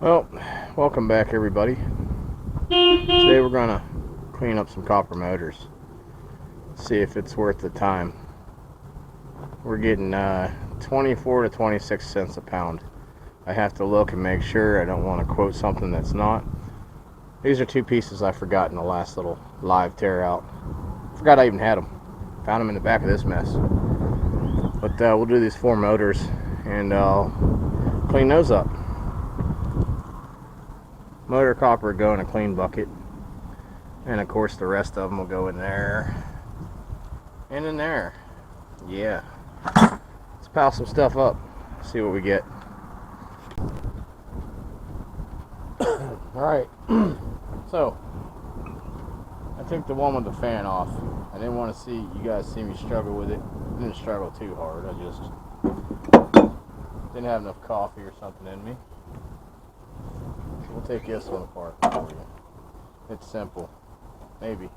Well, welcome back everybody. Today we're going to clean up some copper motors. See if it's worth the time. We're getting 24 to 26 cents a pound. I have to look and make sure. I don't want to quote something that's not. These are two pieces I forgot in the last little live tear out. Forgot I even had them. Found them in the back of this mess. But we'll do these 4 motors and clean those up. Motor copper will go in a clean bucket, and of course the rest of them will go in there and in there. Yeah, let's pile some stuff up, see what we get. Alright, so I took the one with the fan off. I didn't want to see you guys see me struggle with it. I didn't struggle too hard, I just didn't have enough coffee or something in me. We'll take this one apart for you. It's simple. Maybe.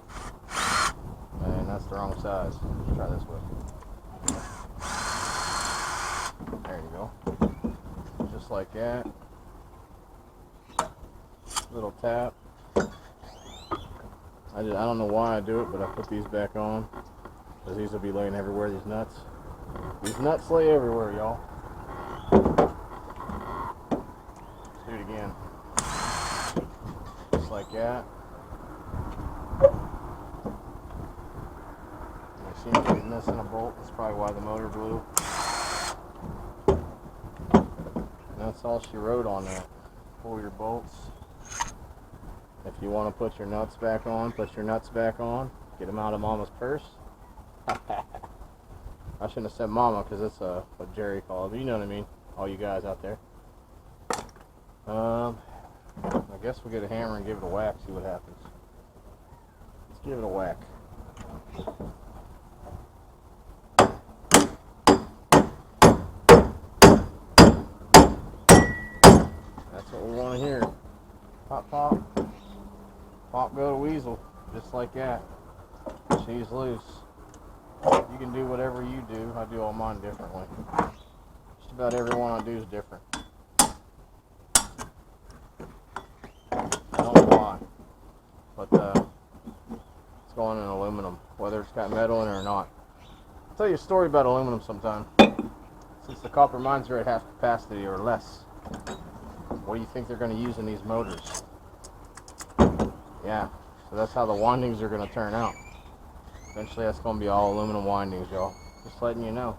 And that's the wrong size. Let's try this way. There you go. Just like that. Little tap. I don't know why I do it, but I put these back on. Because these will be laying everywhere, these nuts. These nuts lay everywhere, y'all. Let's do it again. Just like that. I see me missing a bolt. That's probably why the motor blew. And that's all she wrote on that. Pull your bolts. If you want to put your nuts back on, put your nuts back on. Get them out of Mama's purse. I shouldn't have said Mama because it's what Jerry calls. But you know what I mean. All you guys out there. I guess we'll get a hammer and give it a whack, see what happens. Let's give it a whack. That's what we want to hear. Pop, pop. Pop, go to weasel. Just like that. She's loose. You can do whatever you do. I do all mine differently. Just about every one I do is different. I don't know why, but it's going in aluminum, whether it's got metal in it or not. I'll tell you a story about aluminum sometime. Since the copper mines are at half capacity or less, what do you think they're going to use in these motors? Yeah, so that's how the windings are going to turn out. Eventually that's going to be all aluminum windings, y'all. Just letting you know.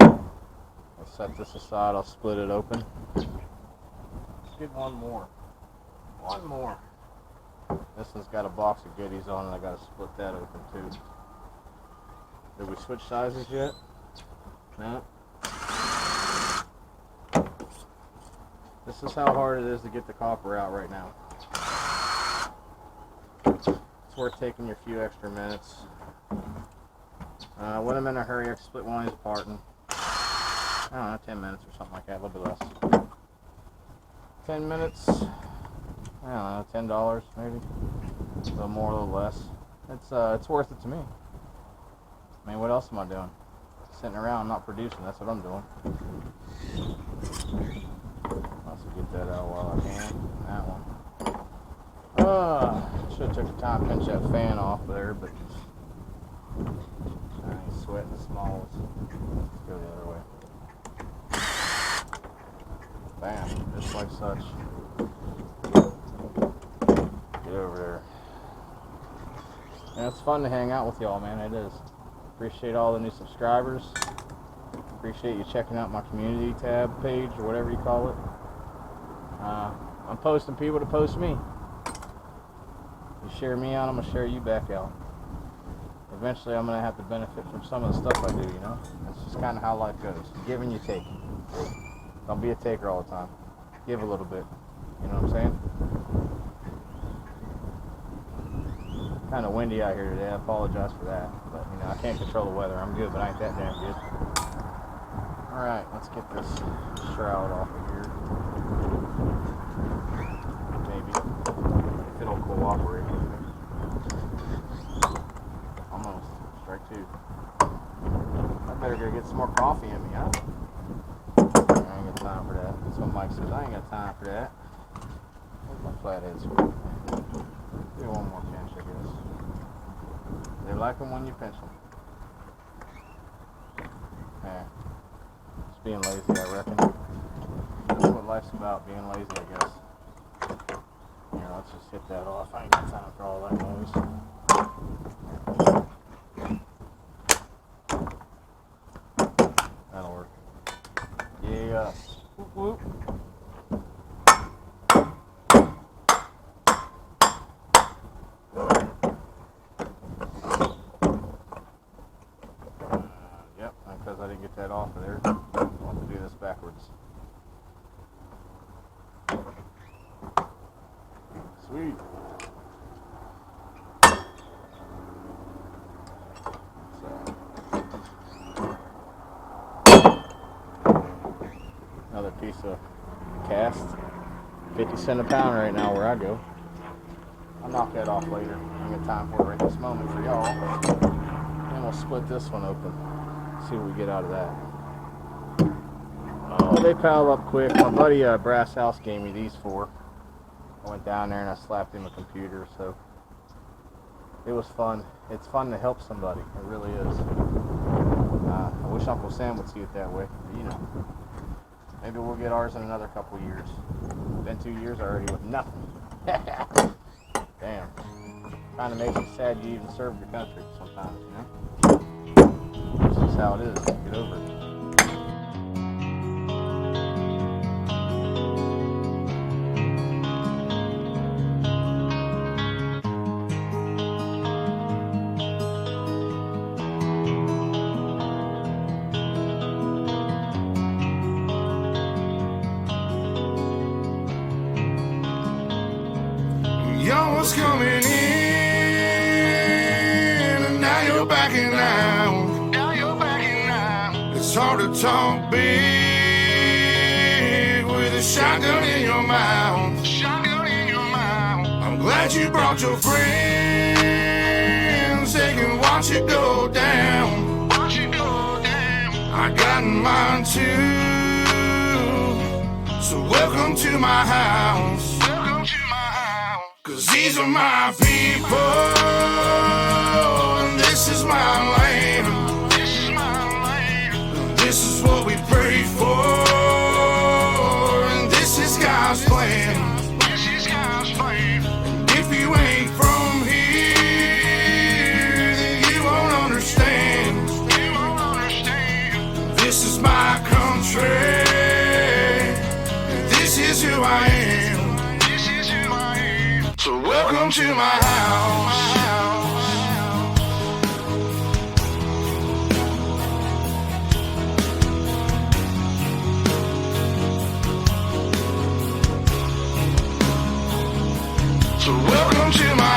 I'll set this aside, I'll split it open. Let's get one more. One more. This one's got a box of goodies on it. I gotta split that open too. Did we switch sizes yet? No. This is how hard it is to get the copper out right now. It's worth taking your few extra minutes. When I'm in a hurry, I can split one of these apart in, I don't know, 10 minutes or something like that, a little bit less. 10 minutes. I don't know, $10 maybe, a little more, a little less. It's worth it to me. I mean, what else am I doing? Sitting around not producing. That's what I'm doing. Let's get that out while I can. That one. Should have took the time to pinch that fan off there, but I ain't sweating the smalls. Let's go the other way. Bam, just like such. Over there. And it's fun to hang out with y'all, man. It is. Appreciate all the new subscribers. Appreciate you checking out my community tab page or whatever you call it. I'm posting people to post me. You share me out, I'm gonna share you back out. Eventually I'm gonna have to benefit from some of the stuff I do, you know? That's just kind of how life goes. Give and you take. Don't be a taker all the time. Give a little bit. You know what I'm saying? Kind of windy out here today. I apologize for that, but you know I can't control the weather. I'm good, but I ain't that damn good. All right, let's get this shroud off of here. Maybe if it'll cooperate with me. Almost strike two. I better go get some more coffee in me, huh? I ain't got time for that. That's what Mike says. I ain't got time for that. Where's my flatheads? Do one more pinch, I guess. They like them when you pinch them. Yeah. Just being lazy, I reckon. That's what life's about, being lazy, I guess. Here, let's just hit that off. I ain't got time for all that noise. That'll work. Yeah. Whoop, whoop. Yep, because I didn't get that off of there. I'll have to do this backwards. Sweet. Another piece of cast. 50 cents a pound right now where I go. I'll knock that off later. I ain't got time for it right this moment for y'all. Then we'll split this one open. See what we get out of that. Oh, they pile up quick. My buddy Brass House gave me these 4. I went down there and I slapped him a computer, so it was fun. It's fun to help somebody. It really is. I wish Uncle Sam would see it that way. But, you know, maybe we'll get ours in another couple years. Been 2 years already with nothing. Damn. Kind of makes you sad you even serve your country sometimes, you know? This is how it is. Get over it. Y'all was coming in, and now you're backing out. It's hard to talk big with a shotgun in your mouth. I'm glad you brought your friends, they can watch it go down. I got mine too, so welcome to my house. Cause these are my people, and this is my land. This is what we pray for, and this is God's plan. And if you ain't from here, then you won't understand. This is my country, and this is who I am. So welcome to my house. So welcome to my house.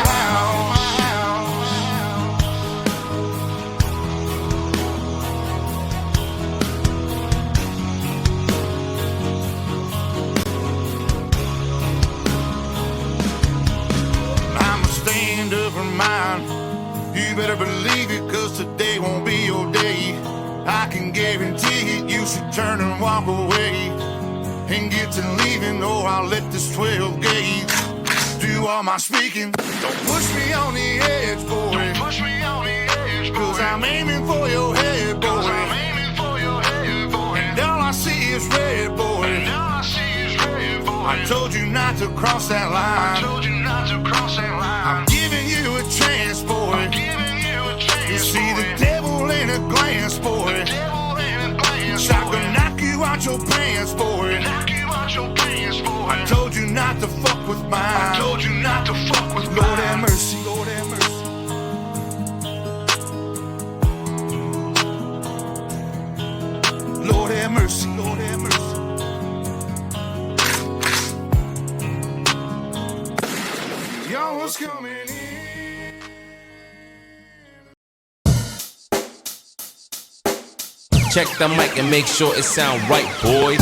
Stand up for mine. You better believe it, cause today won't be your day. I can guarantee it, you should turn and walk away and get to leaving, or I'll let this 12 gauge do all my speaking. Don't push me on the edge, boy. Cause I'm aiming for your head, boy. And all I see is red, boy. I told you not to cross that line. I'm giving you a chance, boy. You see the devil in a glance, boy. Shotgun knock you out your pants, boy. I told you not to fuck with mine. Lord have mercy. Lord have mercy. Y'all was coming in. Check the mic and make sure it sound right, boys.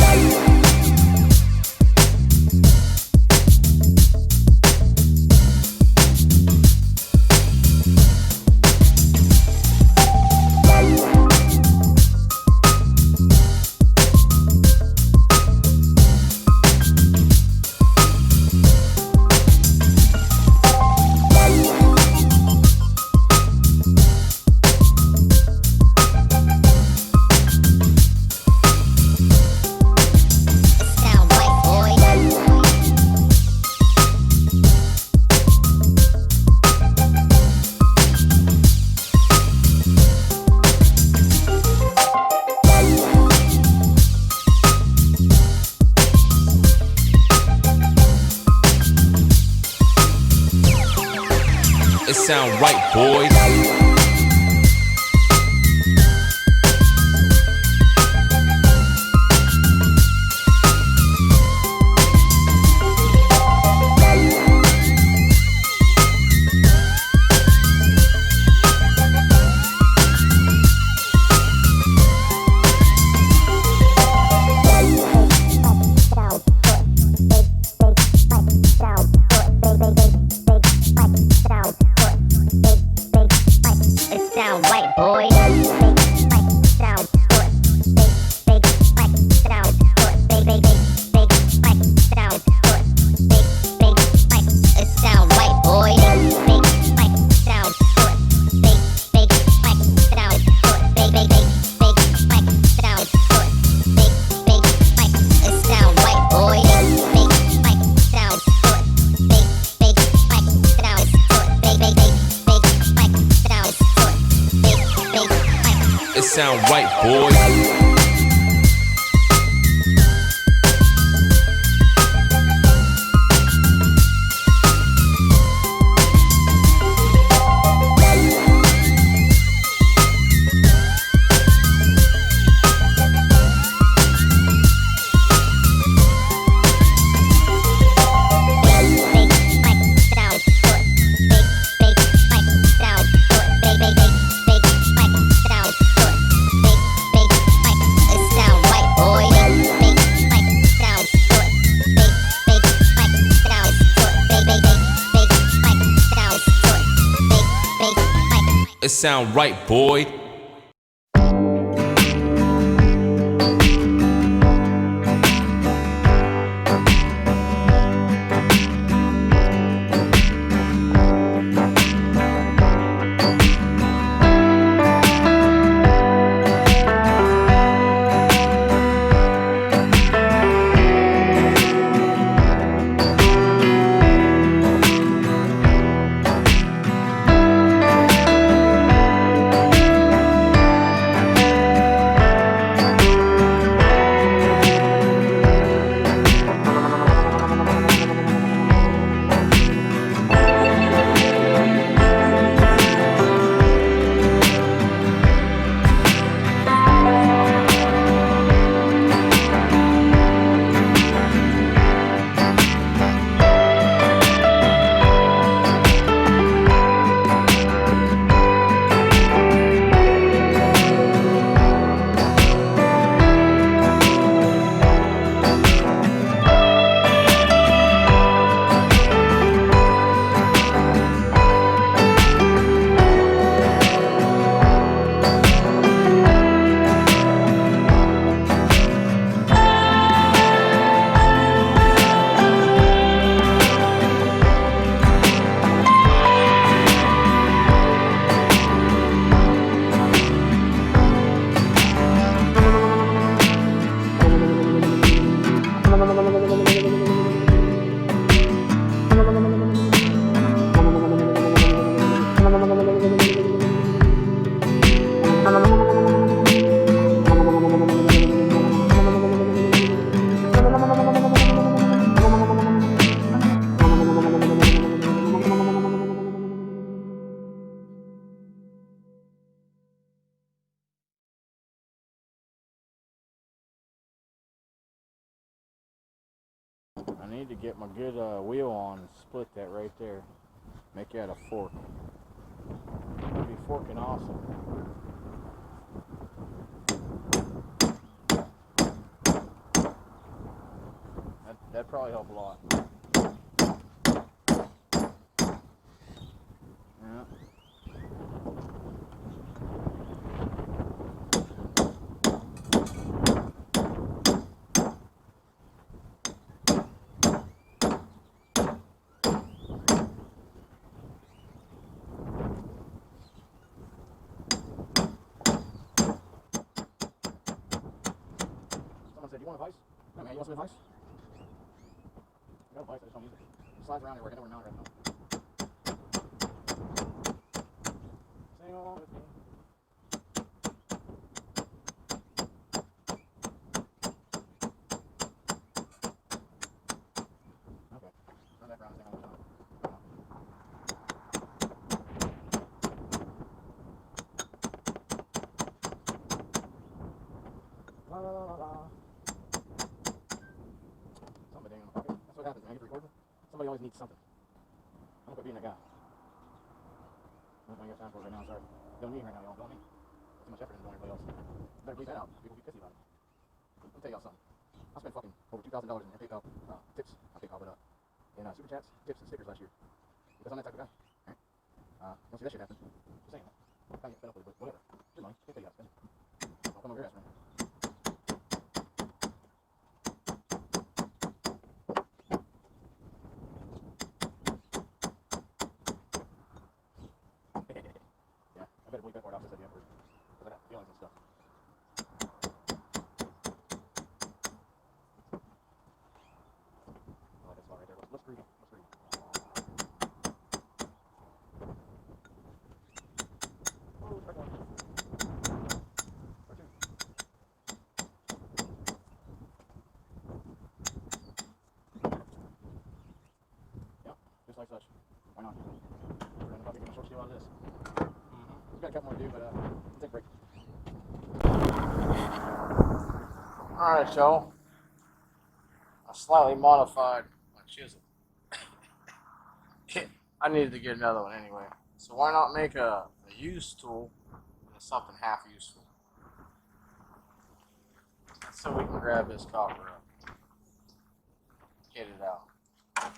sound right, boys. It sound right, boys. It sound right, boy. I need to get my good wheel on and split that right there. Make that a fork. It'll be forking awesome. That'd probably help a lot. Yeah. Someone said, "Do you want advice?" No, man, you want some advice? I got advice, I just don't use it. It slides around everywhere, I know where not right now. Sing along with me. Okay, turn that around and sing along with me. what happens when I get recording. Somebody always needs something. I'm gonna quit being that guy. I don't got time for it right now, sorry. Don't need it right now, y'all, don't need. Too much effort into doing everybody else. Better bleep that out. People be pissy about it. Let me tell y'all something. I spent fucking over $2,000 in PayPal tips, not PayPal, but in super chats, tips, and stickers last year. Because I'm that type of guy. Alright? Don't see that shit happen. Just saying. I'm kind of fed up with it, but whatever. It's your money. Can't tell you how to spend it. Don't come over your ass, man. Yeah, I better bleep that part out since I did first. Because I got feelings and stuff. I like that spot right there. Let's read. Let's read. Oh, right one. Or two. Yep, just like such. Why not? We're gonna probably get a short steal out of this. We've got a couple more to do, but we'll take a break. Alright, y'all. I slightly modified my chisel. I needed to get another one anyway. So why not make a used tool into something half useful? So we can grab this copper up. Get it out. In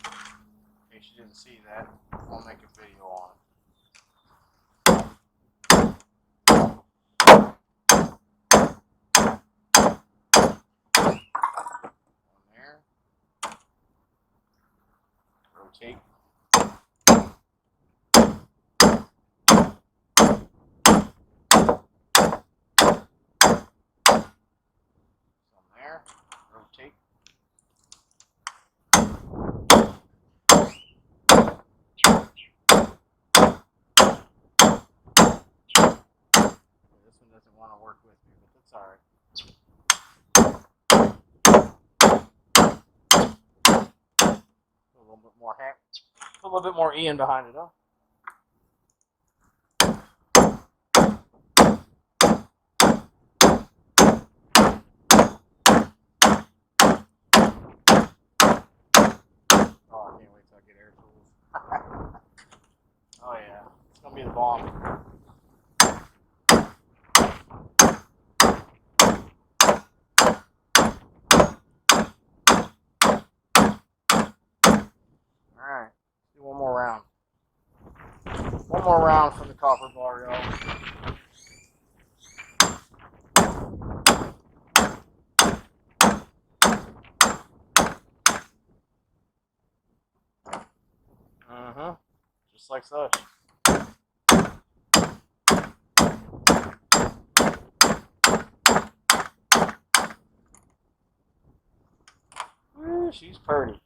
case you didn't see that, I'll make a video on it. One there. Rotate. Some there. Rotate. This one doesn't want to work with me, but that's alright. A little bit more hand, a little bit more Ian behind it, huh? Oh, I can't wait till I get air tools. Oh yeah, it's gonna be the bomb. Alright, do one more round. One more round from the copper bar, y'all. Just like such. Woo, she's pretty.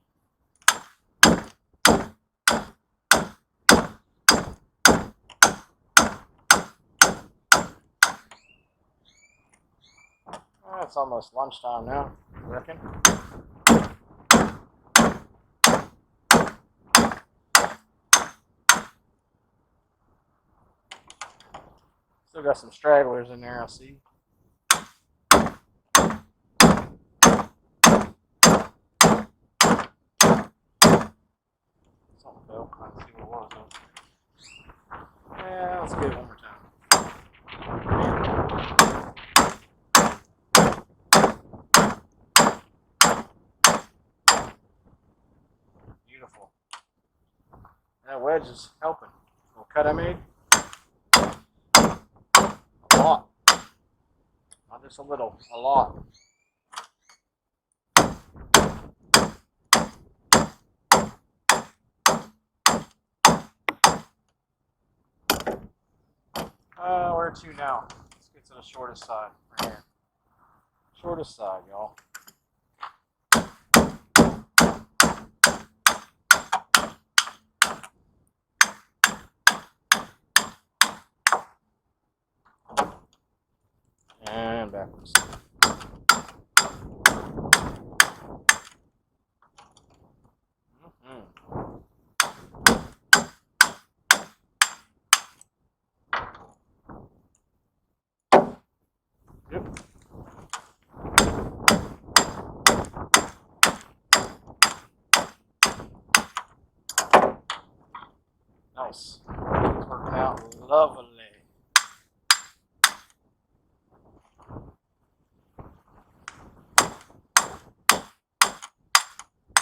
It's almost lunchtime now, I reckon. Still got some stragglers in there, I see. Something fell. I didn't see what it was, though. Yeah, let's get it one more time. Beautiful. That wedge is helping. Little cut I made. A lot. Not just a little, a lot. Where to now? Let's get to the shortest side, right here. Shortest side, y'all. And backwards. Yep. house. It's working out lovely.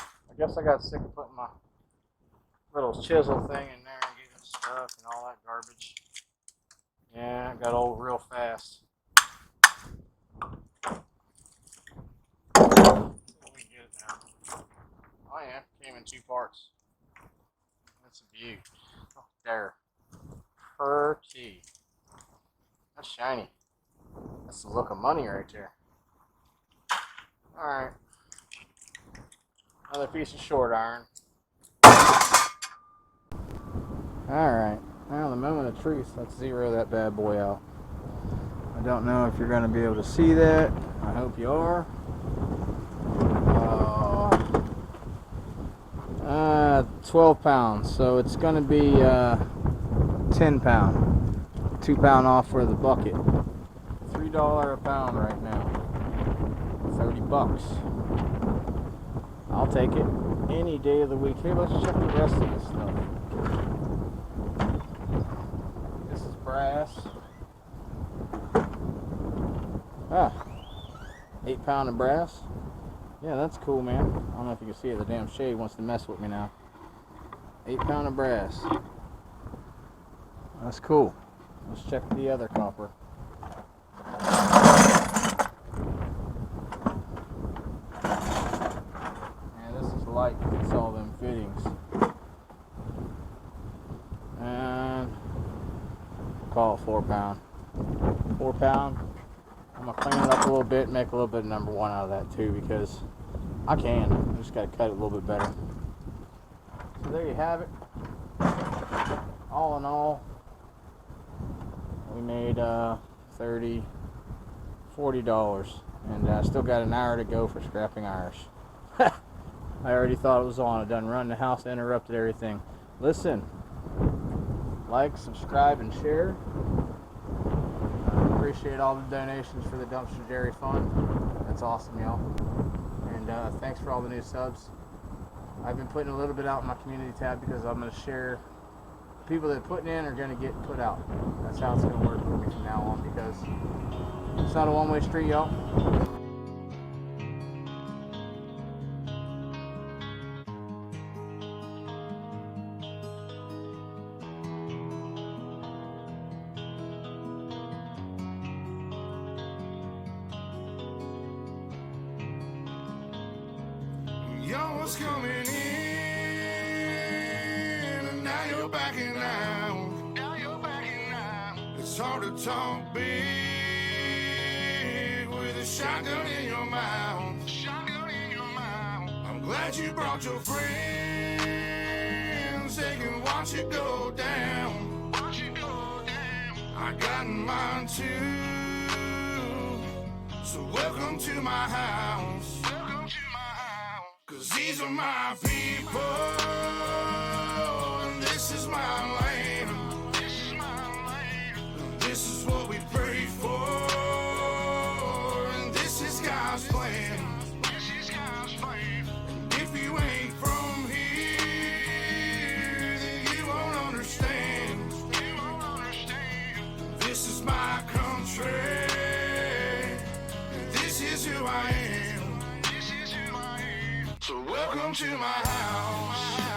I guess I got sick of putting my little chisel thing in there and getting stuck and all that garbage. Yeah, it got old real fast. Let me get it now. Oh yeah, came in 2 parts. That's a beaut. Oh, there. Pretty. That's shiny. That's the look of money right there. Alright. Another piece of short iron. Alright. Now the moment of truth. Let's zero that bad boy out. I don't know if you're going to be able to see that. I hope you are. 12 pounds. So it's going to be 10 pound. 2 pound off for the bucket. $3 a pound right now. 30 bucks. I'll take it any day of the week. Hey, let's check the rest of this stuff. This is brass. 8 pound of brass. Yeah, that's cool, man. I don't know if you can see it. The damn shade wants to mess with me now. 8 pound of brass. That's cool. Let's check the other copper. And this is light. It's all them fittings. And call it 4 pound. 4 pound. I'm gonna clean it up a little bit, and make a little bit of number 1 out of that too, because I can. I just gotta cut it a little bit better. So there you have it. All in all, we made $30, $40, and I still got an hour to go for scrapping Irish. I already thought it was on. I done run the house, interrupted everything. Listen, like, subscribe, and share. Appreciate all the donations for the Dumpster Jerry Fund. That's awesome, y'all. And thanks for all the new subs. I've been putting a little bit out in my community tab because I'm going to share. People that are putting in are going to get put out. That's how it's going to work with me from now on, because it's not a one-way street, y'all. Y'all was coming in, and now you're backing out. It's hard to talk big with a shotgun in your mouth. I'm glad you brought your friends. They can watch it go down. I got mine too. So welcome to my house. 'Cause these are my people, and this is my land. And this is what we pray for, and this is God's plan. And if you ain't from here, then you won't understand. This is my country, and this is who I am. So welcome to my house.